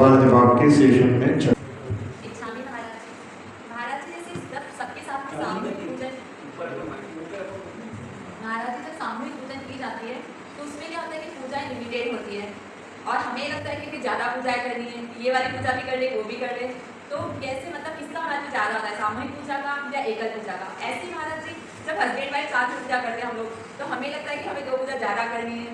सवाल जवाब के सेशन में चल। और हमें लगता है कि ज़्यादा पूजाएं करनी है, ये वाली पूजा भी कर ले, वो भी कर ले, तो कैसे मतलब किसका महत्व ज़्यादा होता है, सामूहिक पूजा का या एकल पूजा का? ऐसे महाराज जी जब हस्बैंड वाइफ साथ में पूजा करते हैं हम लोग, तो हमें लगता है कि हमें 2 पूजा ज़्यादा करनी है,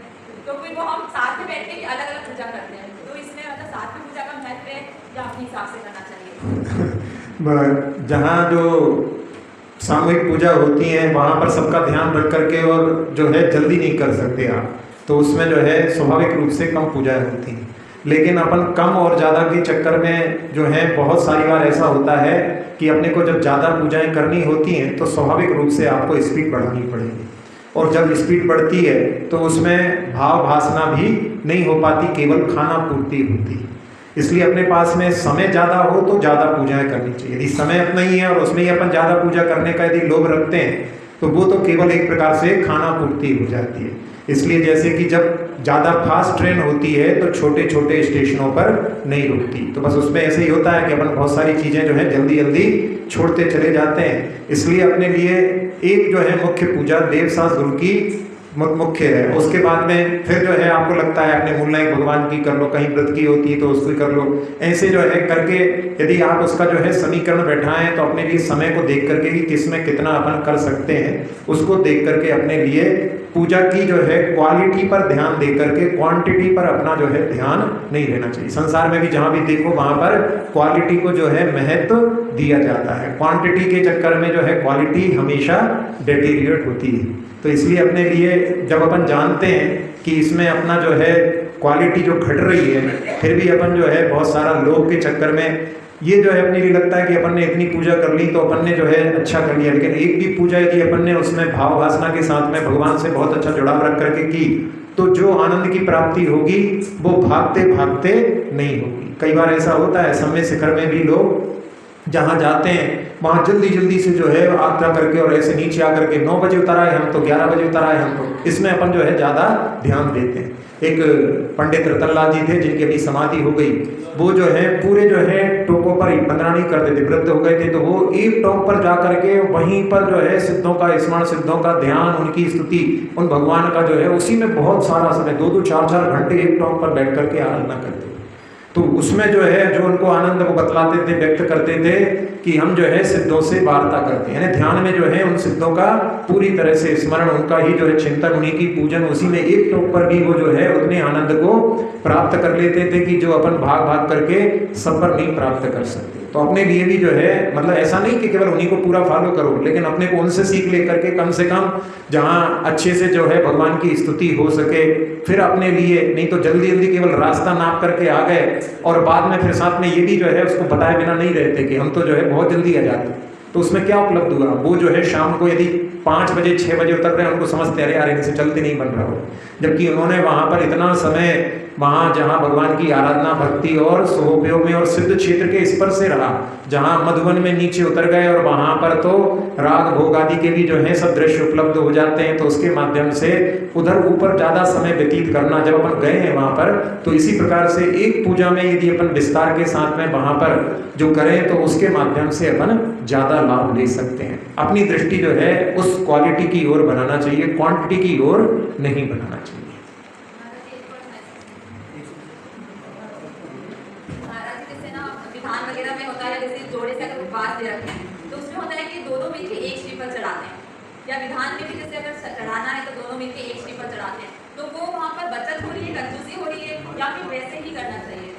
तो फिर वो हम साथ में बैठ के भी अलग अलग पूजा करते हैं। तो इसमें मतलब साथ में पूजा का महत्व है या अपने हिसाब से करना चाहिए? जहाँ जो सामूहिक पूजा होती है वहाँ पर सबका ध्यान रख करके और जो है जल्दी नहीं कर सकते आप, तो उसमें जो है स्वाभाविक रूप से कम पूजाएं होती हैं। लेकिन अपन कम और ज़्यादा के चक्कर में जो है बहुत सारी बार ऐसा होता है कि अपने को जब ज़्यादा पूजाएं करनी होती हैं तो स्वाभाविक रूप से आपको स्पीड बढ़ानी पड़ेगी, और जब स्पीड बढ़ती है तो उसमें भाव भासना भी नहीं हो पाती, केवल खाना पूर्ति होती है। इसलिए अपने पास में समय ज़्यादा हो तो ज़्यादा पूजाएं करनी चाहिए। यदि समय अपना ही है और उसमें ही अपन ज़्यादा पूजा करने का यदि लोभ रखते हैं तो वो तो केवल एक प्रकार से खाना पूर्ति हो जाती है। इसलिए जैसे कि जब ज़्यादा फास्ट ट्रेन होती है तो छोटे छोटे स्टेशनों पर नहीं रुकती, तो बस उसमें ऐसे ही होता है कि अपन बहुत सारी चीज़ें जो है जल्दी जल्दी छोड़ते चले जाते हैं। इसलिए अपने लिए एक जो है मुख्य पूजा देवसास गुरु की मुख्य है, उसके बाद में फिर जो है आपको लगता है अपने मूलनायक भगवान की कर लो, कहीं व्रत की होती है तो उसको कर लो। ऐसे जो है करके यदि आप उसका जो है समीकरण बैठाएं तो अपने लिए समय को देख करके कि किसमें कितना अपन कर सकते हैं उसको देख करके अपने लिए पूजा की जो है क्वालिटी पर ध्यान दे करके क्वांटिटी पर अपना जो है ध्यान नहीं रहना चाहिए। संसार में भी जहाँ भी देखो वहाँ पर क्वालिटी को जो है महत्व दिया जाता है, क्वांटिटी के चक्कर में जो है क्वालिटी हमेशा डेटीरिएट होती है। तो इसलिए अपने लिए जब अपन जानते हैं कि इसमें अपना जो है क्वालिटी जो घट रही है, फिर भी अपन जो है बहुत सारा लोभ के चक्कर में ये जो है अपने लिए लगता है कि अपन ने इतनी पूजा कर ली तो अपन ने जो है अच्छा कर लिया, लेकिन एक भी पूजा यदि अपन ने उसमें भाव वासना के साथ में भगवान से बहुत अच्छा जुड़ाव रख करके की तो जो आनंद की प्राप्ति होगी वो भागते भागते नहीं होगी। कई बार ऐसा होता है समय शिखर में भी लोग जहाँ जाते हैं वहाँ जल्दी जल्दी से जो है यात्रा करके और ऐसे नीचे आकर के 9 बजे उतर आए हम तो 11 बजे उतर आए हम तो, इसमें अपन जो है ज़्यादा ध्यान देते हैं। एक पंडित रतनलाल जी थे जिनकी अभी समाधि हो गई, वो जो है पूरे जो है टोकों पर बंदना नहीं करते थे, वृद्ध हो गए थे, तो वो एक टोक पर जा करके वहीं पर जो है सिद्धों का स्मरण, सिद्धों का ध्यान, उनकी स्तुति, उन भगवान का जो है उसी में बहुत सारा समय 2-2 4-4 घंटे एक टोक पर बैठ करके आराधना करते। तो उसमें जो है जो उनको आनंद वो बतलाते थे, व्यक्त करते थे कि हम जो है सिद्धों से वार्ता करते हैं, यानी ध्यान में जो है उन सिद्धों का पूरी तरह से स्मरण, उनका ही जो है चिंतन, उन्हीं की पूजन, उसी में एक टोक पर भी वो जो है उतने आनंद को प्राप्त कर लेते थे कि जो अपन भाग भाग करके सब पर नहीं प्राप्त कर सकते। तो अपने लिए भी जो है मतलब ऐसा नहीं कि केवल उन्हीं को पूरा फॉलो करो, लेकिन अपने को उनसे सीख लेकर के कम से कम जहाँ अच्छे से जो है भगवान की स्तुति हो सके, फिर अपने लिए, नहीं तो जल्दी जल्दी केवल रास्ता नाप करके आ गए और बाद में फिर साथ में ये भी जो है उसको बताए बिना नहीं रहते कि हम तो जो है बहुत जल्दी आ जाते, तो उसमें क्या उपलब्ध हुआ? वो जो है शाम को यदि 5 बजे 6 बजे उतर रहे हैं, उनको समझते अरे यार इनसे चलते नहीं बन रहा हो, जबकि उन्होंने वहाँ पर इतना समय वहाँ जहाँ भगवान की आराधना, भक्ति और सोहोपयोग में और सिद्ध क्षेत्र के स्पर्श से रहा, जहाँ मधुबन में नीचे उतर गए और वहाँ पर तो राग भोग आदि के भी जो है सब दृश्य उपलब्ध हो जाते हैं, तो उसके माध्यम से उधर ऊपर ज़्यादा समय व्यतीत करना, जब अपन गए हैं वहाँ पर तो इसी प्रकार से एक पूजा में यदि अपन विस्तार के साथ में वहाँ पर जो करें तो उसके माध्यम से अपन ज़्यादा लाभ ले सकते हैं। अपनी दृष्टि जो है उस क्वालिटी की ओर बनाना चाहिए, क्वांटिटी की ओर नहीं बनाना चाहिए। विधान वगैरह में होता है जैसे जोड़े से अगर उपवास दे रखे हैं तो उसमें होता है कि दोनों मिलकर एक श्रीफल चढ़ाते हैं, या विधान में भी जैसे अगर चढ़ाना है तो दोनों मिलकर एक श्रीफल चढ़ाते हैं, तो वो वहाँ पर बचत हो रही है, कंजूसी हो रही है, या फिर वैसे ही करना चाहिए?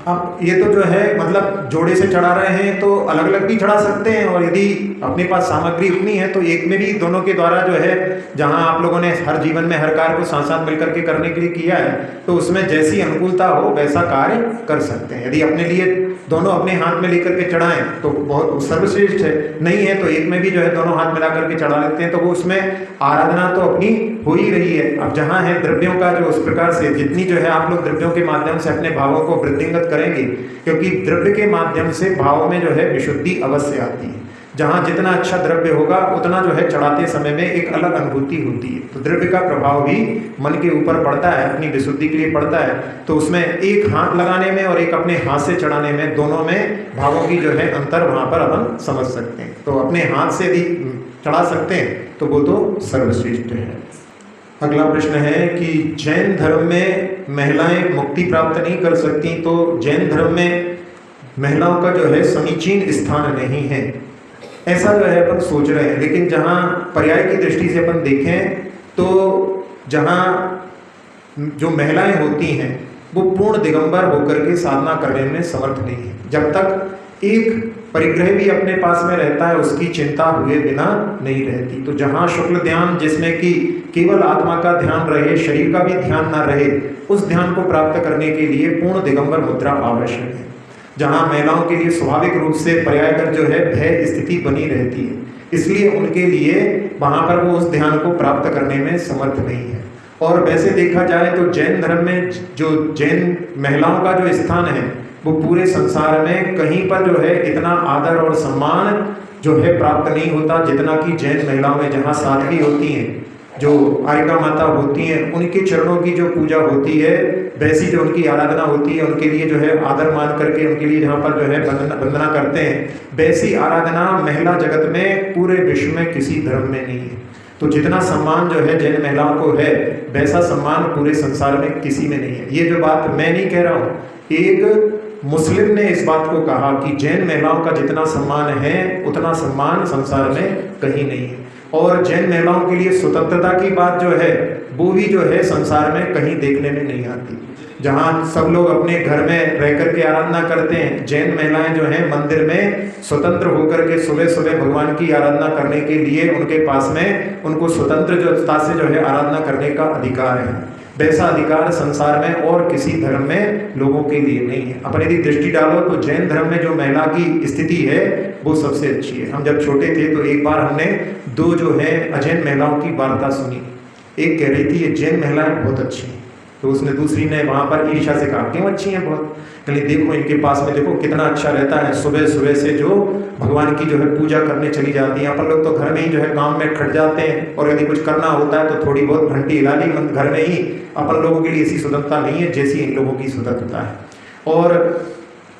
अब ये तो जो है मतलब जोड़े से चढ़ा रहे हैं तो अलग अलग भी चढ़ा सकते हैं, और यदि अपने पास सामग्री उतनी है तो एक में भी दोनों के द्वारा जो है, जहां आप लोगों ने हर जीवन में हर कार्य को साथ साथ मिलकर के करने के लिए किया है तो उसमें जैसी अनुकूलता हो वैसा कार्य कर सकते हैं। यदि अपने लिए दोनों अपने हाथ में लेकर के चढ़ाएं तो बहुत सर्वश्रेष्ठ है, नहीं है तो एक में भी जो है दोनों हाथ मिला करके चढ़ा लेते हैं, तो वो उसमें आराधना तो अपनी हो ही रही है। अब जहाँ है द्रव्यों का जो उस प्रकार से जितनी जो है आप लोग द्रव्यों के माध्यम से अपने भावों को वृद्धिंगत करेंगे, क्योंकि द्रव्य के माध्यम से भाव में जो है विशुद्धि अवश्य आती है। जहाँ जितना अच्छा द्रव्य होगा उतना जो है चढ़ाते समय में एक अलग अनुभूति होती है। तो द्रव्य का प्रभाव भी मन के ऊपर पड़ता है, अपनी विशुद्धि के लिए पड़ता है। तो उसमें एक हाथ लगाने में और एक अपने हाथ से चढ़ाने में, दोनों में भावों की जो है अंतर वहाँ पर अपन समझ सकते हैं। तो अपने हाथ से भी चढ़ा सकते हैं तो वो तो सर्वश्रेष्ठ है। अगला प्रश्न है कि जैन धर्म में महिलाएं मुक्ति प्राप्त नहीं कर सकती, तो जैन धर्म में महिलाओं का जो है समीचीन स्थान नहीं है, ऐसा जो है अपन सोच रहे हैं। लेकिन जहाँ पर्याय की दृष्टि से अपन देखें तो जहाँ जो महिलाएं होती हैं वो पूर्ण दिगंबर होकर के साधना करने में समर्थ नहीं है। जब तक एक परिग्रह भी अपने पास में रहता है उसकी चिंता हुए बिना नहीं रहती। तो जहाँ शुक्ल ध्यान, जिसमें कि केवल आत्मा का ध्यान रहे, शरीर का भी ध्यान ना रहे, उस ध्यान को प्राप्त करने के लिए पूर्ण दिगंबर मुद्रा आवश्यक है। जहाँ महिलाओं के लिए स्वाभाविक रूप से पर्यायकर जो है भय स्थिति बनी रहती है, इसलिए उनके लिए वहाँ पर वो उस ध्यान को प्राप्त करने में समर्थ नहीं है। और वैसे देखा जाए तो जैन धर्म में जो जैन महिलाओं का जो स्थान है वो पूरे संसार में कहीं पर जो है इतना आदर और सम्मान जो है प्राप्त नहीं होता जितना कि जैन महिलाओं में, जहाँ साध्वी होती हैं, जो आर्यिका माता होती हैं, उनके चरणों की जो पूजा होती है, वैसी जो उनकी आराधना होती है, उनके लिए जो है आदर मान करके उनके लिए जहाँ पर जो है वंदना करते हैं, वैसी आराधना महिला जगत में पूरे विश्व में किसी धर्म में नहीं है। तो जितना सम्मान जो है जैन महिलाओं को है, वैसा सम्मान पूरे संसार में किसी में नहीं है। ये जो बात मैं नहीं कह रहा हूँ, एक मुस्लिम ने इस बात को कहा कि जैन महिलाओं का जितना सम्मान है उतना सम्मान संसार में कहीं नहीं है। और जैन महिलाओं के लिए स्वतंत्रता की बात जो है वो भी जो है संसार में कहीं देखने में नहीं आती। जहाँ सब लोग अपने घर में रह करके आराधना करते हैं, जैन महिलाएं जो हैं मंदिर में स्वतंत्र होकर के सुबह सुबह भगवान की आराधना करने के लिए उनके पास में उनको स्वतंत्रता से जो है आराधना करने का अधिकार है। वैसा अधिकार संसार में और किसी धर्म में लोगों के लिए नहीं है। अपन यदि दृष्टि डालो तो जैन धर्म में जो महिला की स्थिति है वो सबसे अच्छी है। हम जब छोटे थे तो एक बार हमने दो जो है अजैन महिलाओं की वार्ता सुनी। एक कह रही थी ये जैन महिलाएं बहुत अच्छी हैं, तो उसने दूसरी ने वहाँ पर ईर्ष्या से कहा क्यों अच्छी हैं बहुत, कहली देखो इनके पास में देखो कितना अच्छा रहता है, सुबह सुबह से जो भगवान की जो है पूजा करने चली जाती हैं। अपन लोग तो घर में ही जो है काम में खट जाते हैं और यदि कुछ करना होता है तो थोड़ी बहुत घंटी हिला ली घर में ही। अपन लोगों के लिए ऐसी स्वतंत्रता नहीं है जैसी इन लोगों की स्वतंत्रता है। और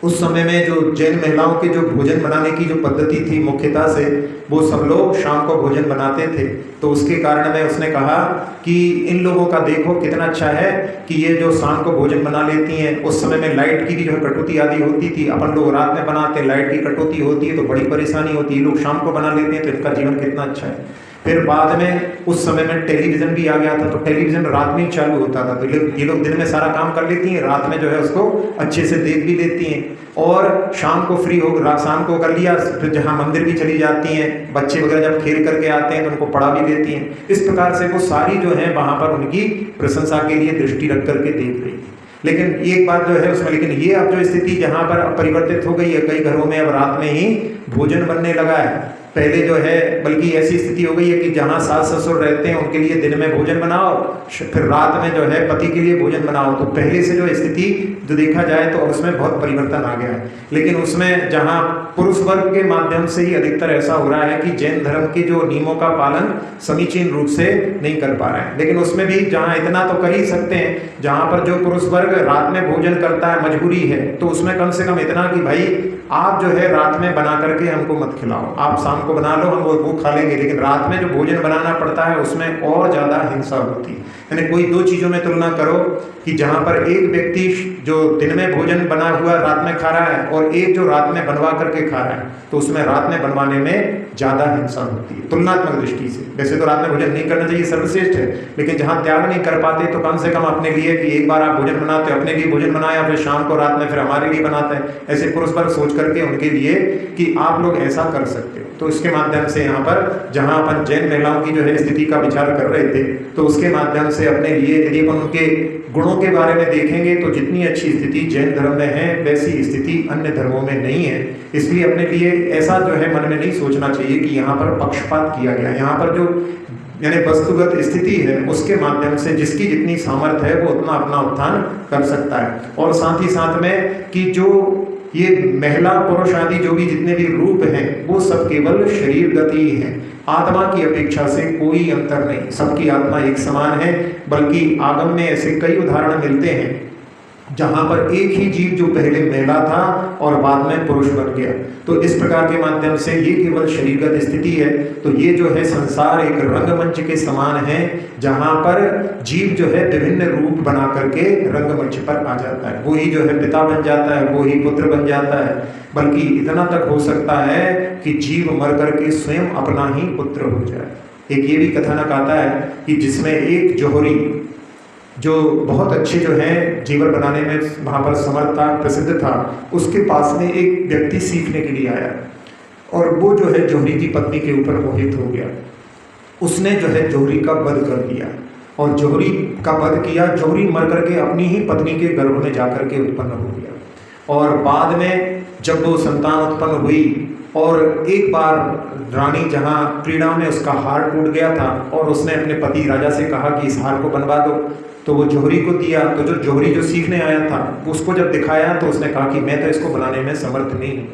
उस समय में जो जैन महिलाओं के जो भोजन बनाने की जो पद्धति थी मुख्यतः से, वो सब लोग शाम को भोजन बनाते थे। तो उसके कारण में उसने कहा कि इन लोगों का देखो कितना अच्छा है कि ये जो शाम को भोजन बना लेती हैं। उस समय में लाइट की भी जो है कटौती आदि होती थी, अपन लोग रात में बनाते हैं, लाइट की कटौती होती है तो बड़ी परेशानी होती है। लोग शाम को बना लेते हैं तो इनका जीवन कितना अच्छा है। फिर बाद में उस समय में टेलीविज़न भी आ गया था, तो टेलीविज़न रात में ही चालू होता था, तो ये लोग दिन में सारा काम कर लेती हैं, रात में जो है उसको अच्छे से देख भी लेती हैं। और शाम को फ्री हो शाम को कर लिया, फिर जहाँ मंदिर भी चली जाती हैं, बच्चे वगैरह जब खेल करके आते हैं तो उनको पढ़ा भी देती हैं। इस प्रकार से वो सारी जो है वहाँ पर उनकी प्रशंसा के लिए दृष्टि रख करके देख रही थी। लेकिन एक बात जो है उसमें, लेकिन ये अब जो स्थिति जहाँ पर परिवर्तित हो गई है, कई घरों में अब रात में ही भोजन बनने लगा है। पहले जो है बल्कि ऐसी स्थिति हो गई है कि जहाँ सास ससुर रहते हैं उनके लिए दिन में भोजन बनाओ, फिर रात में जो है पति के लिए भोजन बनाओ। तो पहले से जो स्थिति जो देखा जाए तो उसमें बहुत परिवर्तन आ गया है। लेकिन उसमें जहाँ पुरुष वर्ग के माध्यम से ही अधिकतर ऐसा हो रहा है कि जैन धर्म के जो नियमों का पालन समीचीन रूप से नहीं कर पा रहे हैं। लेकिन उसमें भी जहाँ इतना तो कर ही सकते हैं, जहाँ पर जो पुरुष वर्ग रात में भोजन करता है मजबूरी है, तो उसमें कम से कम इतना कि भाई आप जो है रात में बना करके हमको मत खिलाओ, आप शाम को बना लो, हम वो खा लेंगे। लेकिन रात में जो भोजन बनाना पड़ता है उसमें और ज़्यादा हिंसा होती है। यानी कोई दो चीज़ों में तुलना करो कि जहाँ पर एक व्यक्ति जो दिन में भोजन बना हुआ रात में खा रहा है और एक जो रात में बनवा करके खा रहा है, तो उसमें रात में बनवाने में ज़्यादा हिंसा होती है तुलनात्मक दृष्टि से। वैसे तो रात में भोजन नहीं करना चाहिए, सर्वश्रेष्ठ है, लेकिन जहाँ त्याग नहीं कर पाते तो कम से कम अपने लिए कि एक बार आप भोजन बनाते हो, अपने लिए भोजन बनाया, फिर शाम को रात में फिर हमारे लिए बनाते हैं। ऐसे पुरुष वर्ग सोच करके उनके लिए कि आप लोग ऐसा कर सकते हो। तो इसके माध्यम से यहाँ पर जहाँ अपन जैन महिलाओं की जो है स्थिति का विचार कर रहे थे, तो उसके माध्यम से अपने लिए यदि अपन उनके गुणों के बारे में देखेंगे तो जितनी अच्छी स्थिति जैन धर्म में है वैसी स्थिति अन्य धर्मों में नहीं है। इसलिए अपने लिए ऐसा जो है मन में नहीं सोचना चाहिए कि यहाँ पर पक्षपात किया गया। यहाँ पर जो यानी वस्तुगत स्थिति है उसके माध्यम से जिसकी जितनी सामर्थ्य है वो उतना अपना उत्थान कर सकता है। और साथ ही साथ में कि जो ये महिला पुरुष आदि जो भी जितने भी रूप हैं वो सब केवल शरीर गति ही है, आत्मा की अपेक्षा से कोई अंतर नहीं, सबकी आत्मा एक समान है। बल्कि आगम में ऐसे कई उदाहरण मिलते हैं जहां पर एक ही जीव जो पहले महिला था और बाद में पुरुष बन गया। तो इस प्रकार के माध्यम से ये केवल शरीरगत स्थिति है। तो ये जो है संसार एक रंगमंच के समान है जहां पर जीव जो है विभिन्न रूप बना करके रंगमंच पर आ जाता है, वो ही जो है पिता बन जाता है, वो ही पुत्र बन जाता है। बल्कि इतना तक हो सकता है कि जीव मर करके स्वयं अपना ही पुत्र हो जाए। एक ये भी कथानक आता है कि जिसमें एक जौहरी जो बहुत अच्छे जो है जीवन बनाने में वहाँ पर समर्थ था, प्रसिद्ध था, उसके पास में एक व्यक्ति सीखने के लिए आया और वो जो है जौहरी की पत्नी के ऊपर मोहित हो गया। उसने जो है जौहरी का वध कर दिया और जौहरी का वध किया। जौहरी मर करके अपनी ही पत्नी के गर्भ में जाकर के उत्पन्न हो गया। और बाद में जब वो संतान उत्पन्न हुई और एक बार रानी जहाँ क्रीड़ा में उसका हार टूट गया था और उसने अपने पति राजा से कहा कि इस हार को बनवा दो, तो वो जौहरी को दिया। तो जो जौहरी जो सीखने आया था उसको जब दिखाया तो उसने कहा कि मैं तो इसको बनाने में समर्थ नहीं हूँ।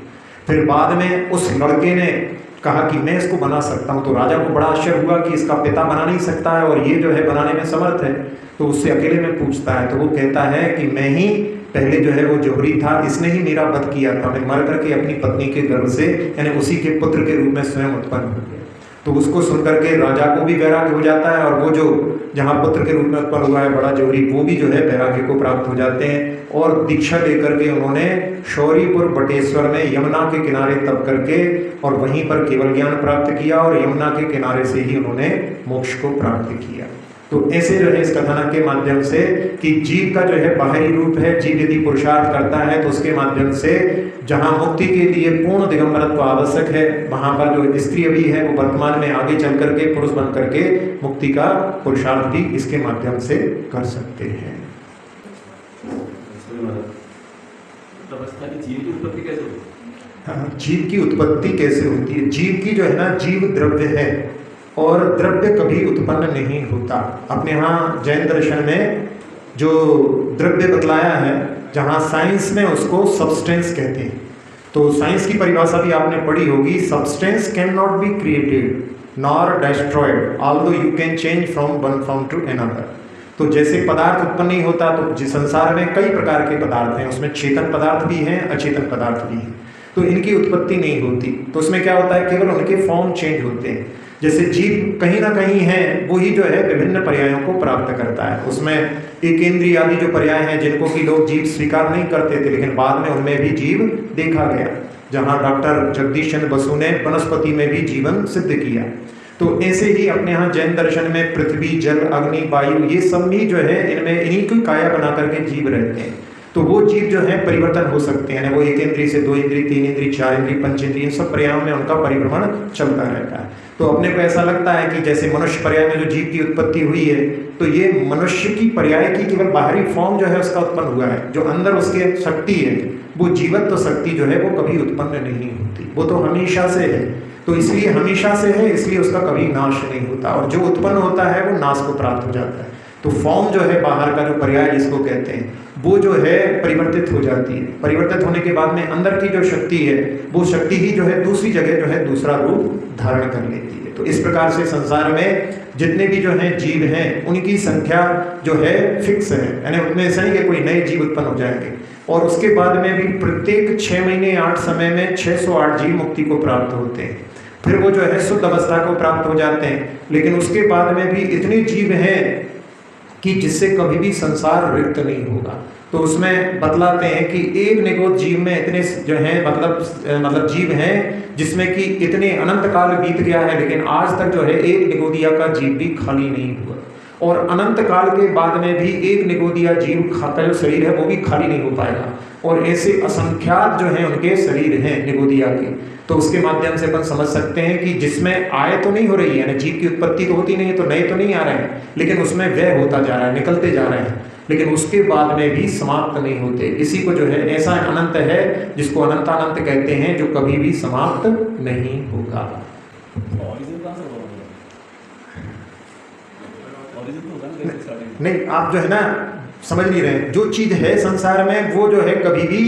फिर बाद में उस लड़के ने कहा कि मैं इसको बना सकता हूँ। तो राजा को बड़ा आश्चर्य हुआ कि इसका पिता बना नहीं सकता है और ये जो है बनाने में समर्थ है। तो उससे अकेले में पूछता है तो वो कहता है कि मैं ही पहले जो है वो जौहरी था, इसने ही मेरा वध किया था, मैं मर करके अपनी पत्नी के गर्भ से यानी उसी के पुत्र के रूप में स्वयं उत्पन्न हो गया। तो उसको सुनकर के राजा को भी वैराग्य हो जाता है और वो जो जहाँ पुत्र के रूप में उत्पन्न हुआ है बड़ा जौहरी, वो भी जो है वैराग्य को प्राप्त हो जाते हैं। और दीक्षा लेकर के उन्होंने शौरीपुर बटेश्वर में यमुना के किनारे तप करके और वहीं पर केवल ज्ञान प्राप्त किया और यमुना के किनारे से ही उन्होंने मोक्ष को प्राप्त किया। तो ऐसे जो है इस कथानक के माध्यम से कि जीव का जो है बाहरी रूप है, जीव यदि पुरुषार्थ करता है तो उसके माध्यम से जहाँ मुक्ति के लिए पूर्ण दिगंबरत्व आवश्यक है, वहाँ पर जो स्त्री भी है वो वर्तमान में आगे चल करके पुरुष बन करके मुक्ति का पुरुषार्थ भी इसके माध्यम से कर सकते हैं। जीव की उत्पत्ति कैसे होती है? जीव की जो है ना, जीव द्रव्य है और द्रव्य कभी उत्पन्न नहीं होता। अपने यहाँ जैन दर्शन में जो द्रव्य बतलाया है, जहाँ साइंस में उसको सब्सटेंस कहते हैं। तो साइंस की परिभाषा भी आपने पढ़ी होगी, substance can not be created nor destroyed although you can change from one form to another. तो जैसे पदार्थ उत्पन्न नहीं होता, तो जिस संसार में कई प्रकार के पदार्थ हैं, उसमें चेतन पदार्थ भी हैं, अचेतन पदार्थ भी हैं, तो इनकी उत्पत्ति नहीं होती। तो उसमें क्या होता है, केवल उनके फॉर्म चेंज होते हैं। जैसे जीव कहीं ना कहीं है, वही जो है विभिन्न पर्यायों को प्राप्त करता है। उसमें एक इंद्रिय आदि जो पर्याय हैं जिनको कि लोग जीव स्वीकार नहीं करते थे, लेकिन बाद में उनमें भी जीव देखा गया। जहाँ डॉक्टर जगदीश चंद्र बसु ने वनस्पति में भी जीवन सिद्ध किया। तो ऐसे ही अपने यहाँ जैन दर्शन में पृथ्वी, जल, अग्नि, वायु, ये सब भी जो है इनमें इन्हीं की काया बना करके जीव रहते हैं। तो वो जीव जो है परिवर्तन हो सकते हैं, वो एक इंद्रिय से दो इंद्रिय, तीन इंद्रिय, चार इंद्रिय, पंच इंद्रिय, इन सब पर्यायों में उनका परिभ्रमण चलता रहता है। तो अपने को ऐसा लगता है कि जैसे मनुष्य पर्याय में जो जीव की उत्पत्ति हुई है, तो ये मनुष्य की पर्याय की केवल बाहरी फॉर्म जो है उसका उत्पन्न हुआ है। जो अंदर उसके शक्ति है, वो जीवत्व शक्ति जो है वो कभी उत्पन्न नहीं होती, वो तो हमेशा से है। तो इसलिए हमेशा से है, इसलिए उसका कभी नाश नहीं होता, और जो उत्पन्न होता है वो नाश को प्राप्त हो जाता है। तो फॉर्म जो है बाहर का जो पर्याय जिसको कहते हैं, वो जो है परिवर्तित हो जाती है। परिवर्तित होने के बाद में अंदर की जो शक्ति है, वो शक्ति ही जो है दूसरी जगह जो है दूसरा रूप धारण कर लेती है। तो इस प्रकार से संसार में जितने भी जो हैं जीव हैं, उनकी संख्या जो है फिक्स है, यानी उनमें से नहीं कि कोई नए जीव उत्पन्न हो जाएंगे। और उसके बाद में भी प्रत्येक 6 महीने 8 समय में 608 जीव मुक्ति को प्राप्त होते हैं। फिर वो जो है शुद्ध अवस्था को प्राप्त हो जाते हैं। लेकिन उसके बाद में भी इतने जीव हैं कि जिससे कभी भी संसार रिक्त नहीं होगा। तो उसमें बतलाते हैं कि एक निगोद जीव में इतने जो हैं मतलब जीव हैं जिसमें कि इतने अनंत काल बीत गया है, लेकिन आज तक जो है एक निगोदिया का जीव भी खाली नहीं हुआ। और अनंत काल के बाद में भी एक निगोदिया जीव का जो शरीर है वो भी खाली नहीं हो पाएगा। और ऐसे असंख्यात जो हैं उनके शरीर हैं निगोदिया के। तो उसके माध्यम से अपन समझ सकते हैं कि जिसमें आय तो नहीं हो रही है, जीव की उत्पत्ति तो होती नहीं है, तो नए तो नहीं आ रहे हैं, लेकिन उसमें व्यय होता जा रहा है, निकलते जा रहे हैं, लेकिन उसके बाद में भी समाप्त नहीं होते। इसी को जो है ऐसा अनंत है जिसको अनंतानंत कहते हैं, जो कभी भी समाप्त नहीं होगा। ओरिजिन तो होगा ना कैसे स्टार्टिंग। नहीं, आप जो है ना समझ नहीं रहे। जो चीज़ है संसार में वो जो है कभी भी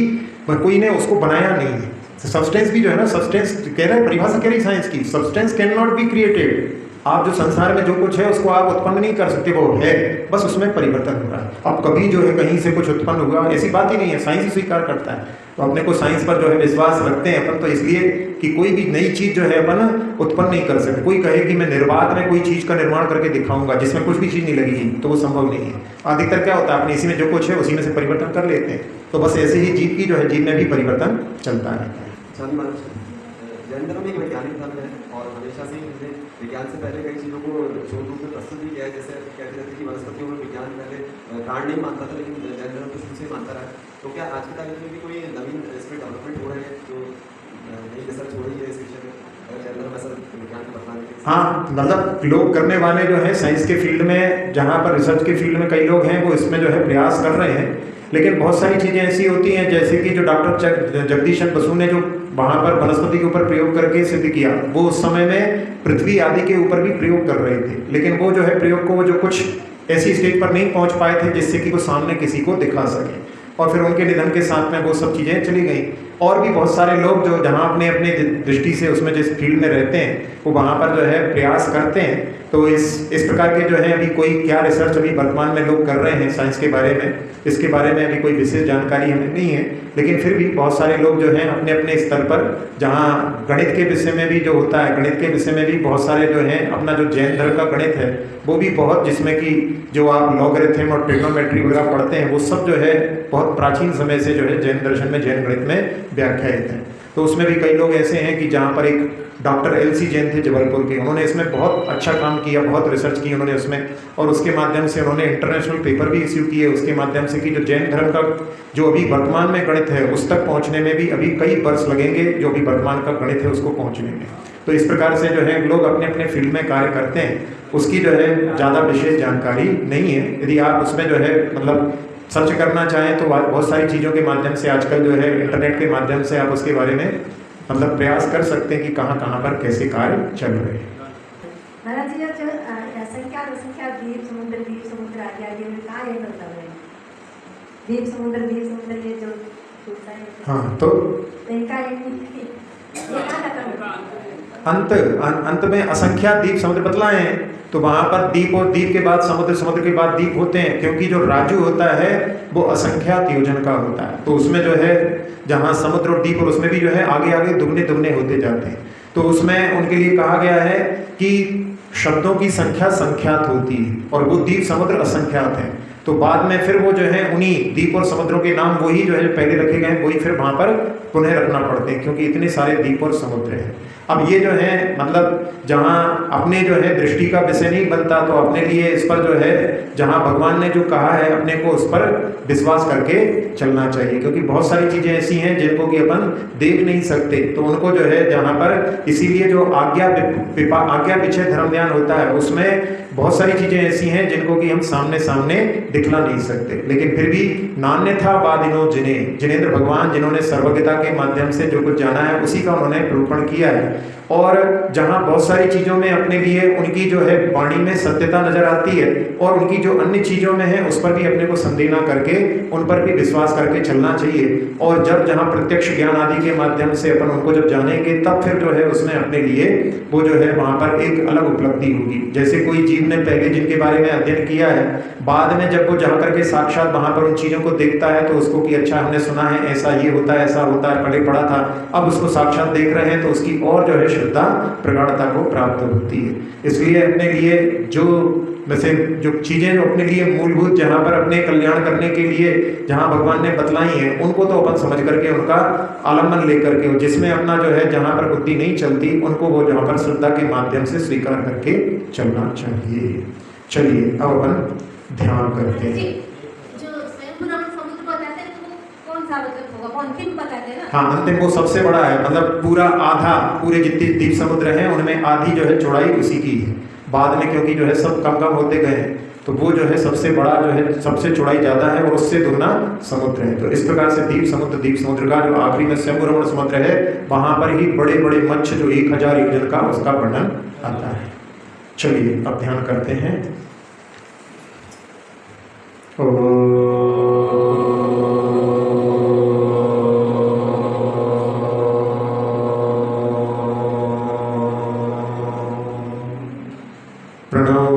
कोई ने उसको बनाया नहीं है। सब्सटेंस भी जो है ना, सब्सटेंस कह रहे हैं, परिभाषा कह रही साइंस की, substance can not be created. आप जो संसार में जो कुछ है उसको आप उत्पन्न नहीं कर सकते, वो है, बस उसमें परिवर्तन हो रहा है। अब कभी जो है कहीं से कुछ उत्पन्न हुआ ऐसी बात ही नहीं है, साइंस ही स्वीकार करता है। तो अपने को साइंस पर जो है विश्वास रखते हैं अपन, तो इसलिए कि कोई भी नई चीज़ जो है अपन उत्पन्न नहीं कर सकते। कोई कहे कि मैं निर्बाध में कोई चीज़ का निर्माण करके दिखाऊंगा जिसमें कुछ भी चीज़ नहीं लगेगी, तो वो संभव नहीं है। अधिकतर क्या होता है, अपने इसी में जो कुछ है उसी में से परिवर्तन कर लेते हैं। तो बस ऐसे ही जीव की जो है, जीव में भी परिवर्तन चलता रहता है। जैन धर्म एक वैज्ञानिक धर्म है और हमेशा से ही हमने विज्ञान से पहले कई चीज़ों को शोध रूप में प्रस्तुत भी किया है। जैसे कहते रहते कि वनस्पतियों में विज्ञान पहले प्राण नहीं मानता था, लेकिन जैन धर्म तो शुरू से मानता रहा है। तो क्या आज की तारीख में भी कोई नवीन इसमें डेवलपमेंट हो रहे हैं जो नई रिसर्च हो रही है इस विषय में, अगर जैन धर्म ऐसा विज्ञान को बदलाने के? हाँ, मतलब लोग करने वाले जो है साइंस के फील्ड में, जहाँ पर रिसर्च के फील्ड में कई लोग हैं वो इसमें जो है प्रयास कर रहे हैं। लेकिन बहुत सारी चीज़ें ऐसी होती हैं, जैसे कि जो डॉक्टर जगदीशन बसु ने जो वहाँ पर वनस्पति के ऊपर प्रयोग करके सिद्ध किया, वो उस समय में पृथ्वी आदि के ऊपर भी प्रयोग कर रहे थे। लेकिन वो जो है प्रयोग को वो जो कुछ ऐसी स्टेज पर नहीं पहुँच पाए थे जिससे कि वो सामने किसी को दिखा सके, और फिर उनके निधन के साथ में वो सब चीज़ें चली गई। और भी बहुत सारे लोग जो जहाँ अपने अपने दृष्टि से उसमें जिस फील्ड में रहते हैं वो वहाँ पर जो है प्रयास करते हैं। तो इस प्रकार के जो है अभी कोई क्या रिसर्च अभी वर्तमान में लोग कर रहे हैं साइंस के बारे में, इसके बारे में अभी कोई विशेष जानकारी हमें नहीं है। लेकिन फिर भी बहुत सारे लोग जो हैं अपने अपने स्तर पर, जहाँ गणित के विषय में भी जो होता है, गणित के विषय में भी बहुत सारे जो हैं अपना जो जैन धर्म का गणित है वो भी बहुत, जिसमें कि जो आप लॉगरिथम और ट्रिग्नोमेट्री वगैरह पढ़ते हैं वो सब जो है बहुत प्राचीन समय से जो है जैन दर्शन में, जैन गणित में व्याख्यायित है। तो उसमें भी कई लोग ऐसे हैं कि जहाँ पर एक डॉक्टर एल.सी. जैन थे जबलपुर के, उन्होंने इसमें बहुत अच्छा काम किया, बहुत रिसर्च की उन्होंने उसमें, और उसके माध्यम से उन्होंने इंटरनेशनल पेपर भी इश्यू किए उसके माध्यम से कि जो जैन धर्म का जो अभी वर्तमान में गणित है उस तक पहुँचने में भी अभी कई वर्ष लगेंगे, जो अभी वर्तमान का गणित है उसको पहुँचने में। तो इस प्रकार से जो है लोग अपने अपने फील्ड में कार्य करते हैं, उसकी जो है ज़्यादा विशेष जानकारी नहीं है। यदि आप उसमें जो है मतलब सर्च करना चाहें तो बहुत सारी चीज़ों के माध्यम से आजकल जो है इंटरनेट के माध्यम से आप उसके बारे में मतलब प्रयास कर सकते हैं कि कहाँ कहाँ पर कैसे कार्य चल रहे हैं। महाराज जी, जो असंख्या द्वीप समुद्र आदि में कहाँ ये मतलब है? द्वीप समुद्र ये जो हाँ, तो इनका अंत में असंख्या द्वीप समुद्र बतलाए हैं। तो वहाँ पर द्वीप और द्वीप के बाद समुद्र, समुद्र के बाद द्वीप होते हैं, क्योंकि जो राजू होता है वो असंख्यात योजन का होता है। तो उसमें जो है जहाँ समुद्र और द्वीप और उसमें भी जो है आगे आगे दुगने दुगने होते जाते हैं। तो उसमें उनके लिए कहा गया है कि शब्दों की संख्या संख्यात होती है और वो द्वीप समुद्र असंख्यात है। तो बाद में फिर वो जो है उन्हीं द्वीप और समुद्रों के नाम वही जो है पहले रखे गए वही फिर वहाँ पर पुनः रखना पड़ते हैं, क्योंकि इतने सारे द्वीप और समुद्र हैं। अब ये जो है मतलब जहाँ अपने जो है दृष्टि का विषय नहीं बनता, तो अपने लिए इस पर जो है जहाँ भगवान ने जो कहा है अपने को उस पर विश्वास करके चलना चाहिए, क्योंकि बहुत सारी चीज़ें ऐसी हैं जिनको कि अपन देख नहीं सकते। तो उनको जो है जहाँ पर, इसीलिए जो आज्ञा पीछे धर्म ध्यान होता है उसमें बहुत सारी चीज़ें ऐसी हैं जिनको कि हम सामने सामने दिखला नहीं सकते। लेकिन फिर भी नान्यथा वादिनो जिनेंद्र भगवान जिन्होंने सर्वज्ञता के माध्यम से जो कुछ जाना है उसी का उन्होंने निरूपण किया है। और जहाँ बहुत सारी चीज़ों में अपने लिए उनकी जो है वाणी में सत्यता नजर आती है और उनकी जो अन्य चीज़ों में है उस पर भी अपने को संदेह ना करके उन पर भी विश्वास करके चलना चाहिए। और जब जहाँ प्रत्यक्ष ज्ञान आदि के माध्यम से अपन उनको जब जानेंगे तब फिर जो है उसमें अपने लिए वो जो है वहाँ पर एक अलग उपलब्धि होगी। जैसे कोई जीव ने पहले जिनके बारे में अध्ययन किया है, बाद में जब वो जा करके साक्षात वहाँ पर उन चीज़ों को देखता है तो उसको कि अच्छा हमने सुना है ऐसा ये होता है, ऐसा होता है, पढ़े पढ़ा था, अब उसको साक्षात देख रहे हैं तो उसकी और जो है श्रद्धा प्रगाढ़ता को प्राप्त होती है। इसलिए अपने लिए जो वैसे जो चीज़ें जो अपने लिए मूलभूत जहाँ पर अपने कल्याण करने के लिए जहाँ भगवान ने बतलाई हैं उनको तो अपन समझ करके उनका आलम्बन लेकर के, जिसमें अपना जो है जहाँ पर बुद्धि नहीं चलती उनको वो जहाँ पर श्रद्धा के माध्यम से स्वीकार करके चलना चाहिए। चलिए अब अपन ध्यान करते हैं। हाँ, अंतिम वो सबसे बड़ा है, मतलब पूरा आधा, पूरे जितने द्वीप समुद्र हैं उनमें आधी जो है चौड़ाई उसी की है। बाद में क्योंकि जो है सब कम कम होते गए हैं तो वो जो है सबसे बड़ा जो है सबसे चौड़ाई ज़्यादा है और उससे दुगना समुद्र है। तो इस प्रकार से द्वीप समुद्र का जो आखिरी में शंभुरमण समुद्र है वहाँ पर ही बड़े बड़े मत्स्य जो 1000 योजन का उसका वर्णन आता है। चलिए अब ध्यान करते हैं। प्रणव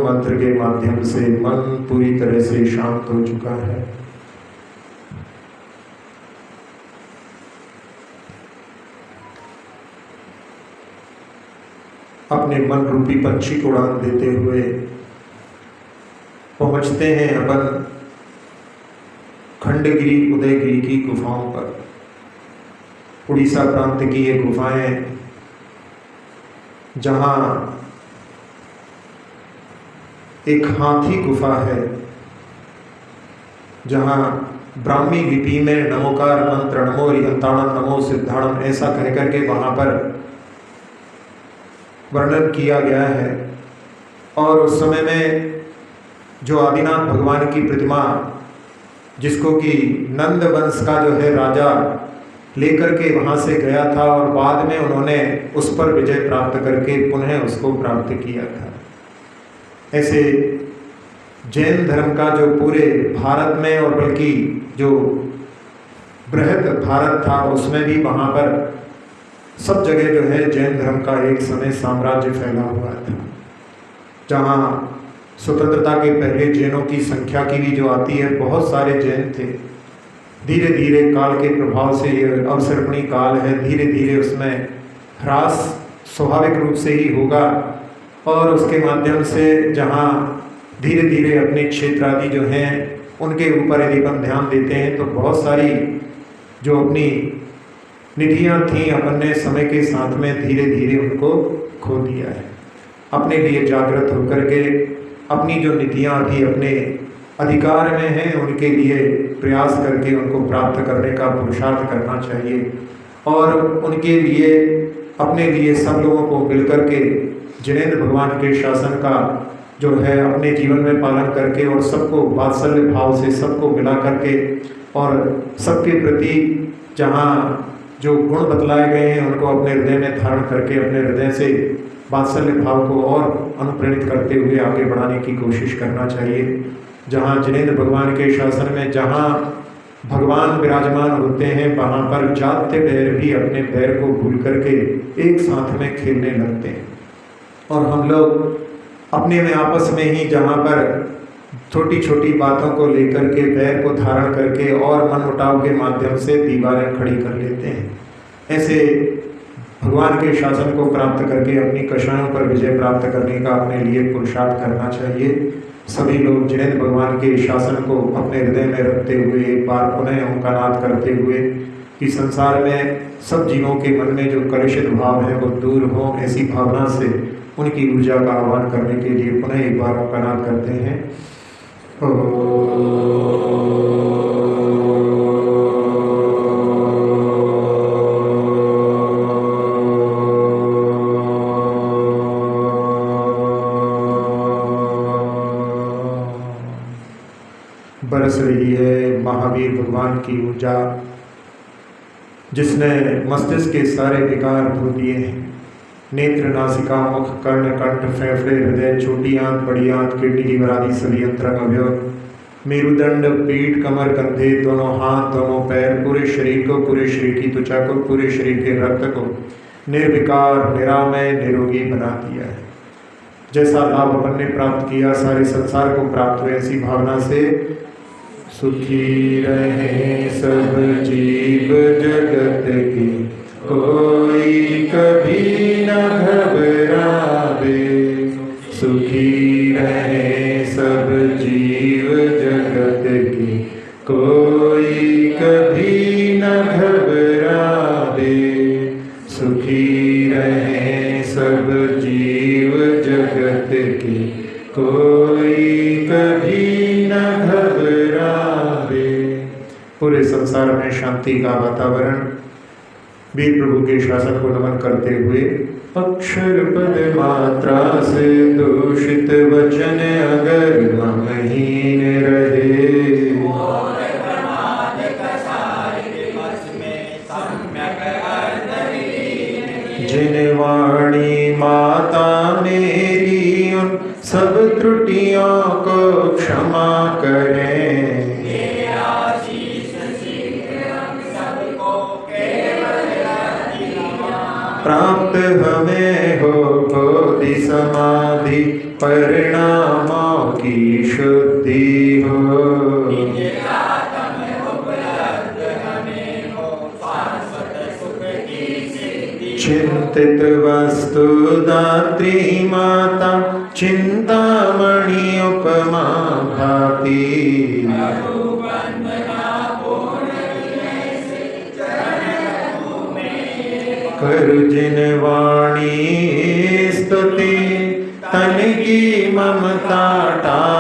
मंत्र के माध्यम से मन पूरी तरह से शांत हो चुका है। अपने मन रूपी पक्षी को उड़ान देते हुए पहुंचते हैं अपन खंडगिरी उदयगिरी की गुफाओं पर। उड़ीसा प्रांत की ये गुफाएं जहां एक हाथी गुफा है, जहां ब्राह्मी लिपि में नमोकार मंत्र नमो रिहंताणम नमो सिद्धाणम ऐसा कहकर के वहां पर वर्णन किया गया है। और उस समय में जो आदिनाथ भगवान की प्रतिमा, जिसको कि नंद वंश का जो है राजा लेकर के वहाँ से गया था और बाद में उन्होंने उस पर विजय प्राप्त करके पुनः उसको प्राप्त किया था। ऐसे जैन धर्म का जो पूरे भारत में और बल्कि जो बृहद भारत था उसमें भी वहाँ पर सब जगह जो है जैन धर्म का एक समय साम्राज्य फैला हुआ था, जहाँ स्वतंत्रता के पहले जैनों की संख्या की भी जो आती है बहुत सारे जैन थे। धीरे धीरे काल के प्रभाव से ये अवसर्पणी काल है, धीरे धीरे उसमें ह्रास स्वाभाविक रूप से ही होगा और उसके माध्यम से जहाँ धीरे धीरे अपने क्षेत्र आदि जो हैं उनके ऊपर यदि अपन ध्यान देते हैं तो बहुत सारी जो अपनी निधियाँ थीं अपन ने समय के साथ में धीरे धीरे उनको खो दिया है। अपने लिए जागृत होकर के अपनी जो निधियाँ अभी अपने अधिकार में हैं उनके लिए प्रयास करके उनको प्राप्त करने का पुरुषार्थ करना चाहिए और उनके लिए अपने लिए सब लोगों को मिलकर के जिनेंद्र भगवान के शासन का जो है अपने जीवन में पालन करके और सबको वात्सल्य भाव से सबको मिला करके और सबके प्रति जहाँ जो गुण बतलाए गए हैं उनको अपने हृदय में धारण करके अपने हृदय से वात्सल्य भाव को और अनुप्रेरित करते हुए आगे बढ़ाने की कोशिश करना चाहिए। जहाँ जिनेंद्र भगवान के शासन में जहाँ भगवान विराजमान होते हैं वहाँ पर जाते पैर भी अपने पैर को भूल करके एक साथ में खेलने लगते हैं और हम लोग अपने में आपस में ही जहाँ पर छोटी छोटी बातों को लेकर के पैर को धारण करके और मनमुटाव के माध्यम से दीवारें खड़ी कर लेते हैं। ऐसे भगवान के शासन को प्राप्त करके अपनी कषायों पर विजय प्राप्त करने का अपने लिए पुरुषार्थ करना चाहिए। सभी लोग जिनेंद्र भगवान के शासन को अपने हृदय में रखते हुए एक बार पुनः उनका नाद करते हुए कि संसार में सब जीवों के मन में जो कलुषित भाव है वो दूर हो, ऐसी भावना से उनकी ऊर्जा का आह्वान करने के लिए पुनः एक बार उनका नाद करते हैं। बरस रही है महावीर भगवान की ऊर्जा, जिसने मस्तिष्क के सारे विकार धो दिए हैं। नेत्र, नासिका, मुख, कर्ण, कंठ, फेफड़े, हृदय, छोटी आंत, बड़ी आंत, किडनी, लीवर आदि सभी अंतरंग अवयव, मेरुदंड, पीठ, कमर, कंधे, दोनों हाथ, दोनों पैर, पूरे शरीर को, पूरे शरीर की त्वचा को, पूरे शरीर के रक्त को निर्विकार, निरामय, निरोगी बना दिया है। जैसा लाभ अपन ने प्राप्त किया सारे संसार को प्राप्त हुए, ऐसी भावना से सुखी रहे सब जीव जगत की, कोई कभी न घबरावे। सुखी रहे सब जीव जगत की, कोई कभी न घबरावे। सुखी रहे सब जीव जगत की, कोई कभी न घबरावे। पूरे संसार में शांति का वातावरण वीर प्रभु के शासन को नमन करते हुए अक्षर पद मात्रा से दूषित वचन अगर महीन रहे, जिन वाणी माता मेरी उन सब त्रुटियों को क्षमा करें। प्राप्त हमें हो बोधि समाधि परिणामों की शुद्धि हो। चिंतित वस्तु दात्री माता चिंतामणि उपमा भाति। कर जिन वाणी स्तुति तन की ममता टा